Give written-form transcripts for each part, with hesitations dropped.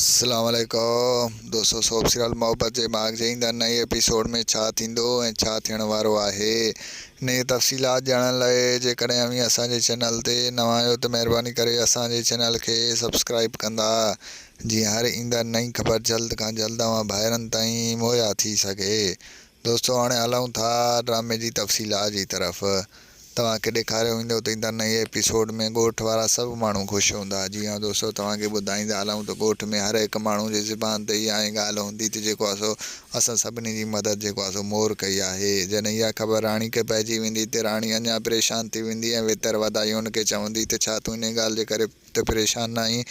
अस्सलामुअलैकुम दोस्तों, सोब सिराल मोहब्बत जे बाग जे ईंदड़ नए एपिसोड में छा थींदो ऐं छा थियण वारो आहे। इन तफ़सीलात ॼाणण लाइ जेकॾहिं अवी असांजे चैनल ते नवां आहियो त महिरबानी करे असांजे चैनल खे सब्सक्राइब कंदा, जीअं हर ईंदड़ नई ख़बर जल्द खां जल्द तव्हां भाइरनि ताईं मुहैया थी सघे। दोस्तों हाणे हलूं था ड्रामे जी तफ़सीलात जी तरफ़। तव्हांखे ॾेखारियो वेंदो त ईंदड़ नए एपिसोड में ॻोठ वारा सभु माण्हू ख़ुशि हूंदा। जी हाँ दोस्तों, तव्हांखे ॿुधाईंदा हलूं त ॻोठ में हर हिकु माण्हू जे ज़ुबान ते इहा ॻाल्हि हूंदी त जेको आहे सो असां सभिनी जी मदद जेको आहे सो मोर कई आहे। जॾहिं इहा ख़बर राणी खे पइजी वेंदी त राणी अञा परेशान थी वेंदी ऐं वितर वधाई हुनखे चवंदी त छा तूं इन ॻाल्हि जे करे त परेशान न आहीं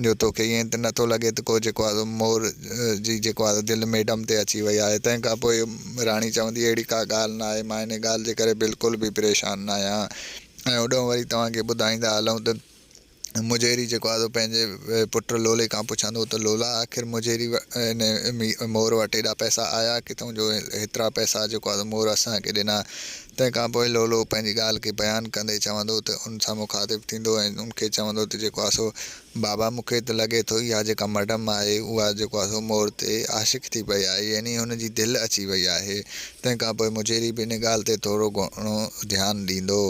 जो तोखे ईअं त नथो लॻे त को जेको आहे मोर जी जेको आहे दिलि मैडम ते अची वई आहे। तंहिं खां पोइ राणी चवंदी अहिड़ी का ॻाल्हि न आहे, मां इन ॻाल्हि जे करे बिल्कुलु बि परेशान न आहियां। ऐं होॾो वरी तव्हांखे ॿुधाईंदा हलूं त मुजेरी जेको आहे पंहिंजे पुट लोले खां पुछंदो त लोला आख़िर मुजेरी इन मोर वटि एॾा पैसा आया किथां जो हेतिरा पैसा जेको आहे मोर असांखे ॾिना। तंहिं खां पोइ लोलो पंहिंजी ॻाल्हि खे बयानु कंदे चवंदो त उन सां मुखातिबु थींदो ऐं उनखे चवंदो त जेको आहे सो बाबा मूंखे त लॻे थो इहा जेका मैडम आहे उहा जेको आहे सो मोर ते आशिक़ थी पई आहे, यानी हुनजी दिलि अची वई आहे। तंहिं खां पोइ मुजेरी बि इन ॻाल्हि ते थोरो घणो ध्यानु ॾींदो।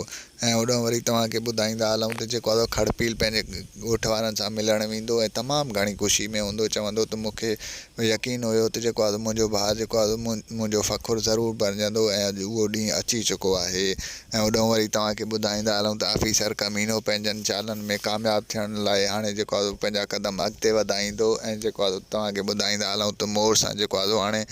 ऐं होॾो वरी तव्हांखे ॿुधाईंदा हलूं त जेको आहे खड़पील पंहिंजे ॻोठ वारनि सां मिलणु वेंदो ऐं तमामु घणी ख़ुशी में हूंदो। चवंदो त मूंखे यकीन हुयो त जेको आहे मुंहिंजो भाउ जेको आहे मुंहिंजो फ़ख़ुरु ज़रूरु बणिजंदो ऐं अॼु उहो ॾींहुं अची चुको आहे। ऐं होॾो वरी तव्हांखे ॿुधाईंदा हलूं त ऑफिसर कमीनो पंहिंजनि चालनि में कामयाबु थियण लाइ हाणे जेको आहे पंहिंजा क़दम अॻिते वधाईंदो ऐं जेको आहे तव्हांखे ॿुधाईंदा हलूं त मोर सां जेको आहे हाणे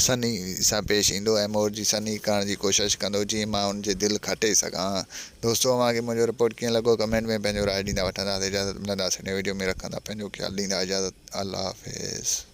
सनी सां पेश ईंदो ऐं मोर जी सनी करण जी कोशिशि कंदो जीअं मां हुनजी दिलि खटे सघां। दोस्तों तव्हांखे मुंहिंजो रिपोर्ट कीअं लॻो कमेंट में पंहिंजो राय ॾींदा। वठंदासीं इजाज़त, मिलंदासीं नए वीडियो में, रखंदा पंहिंजो ख़्यालु, ॾींदा इजाज़त। अल्लाह हाफ़िज़।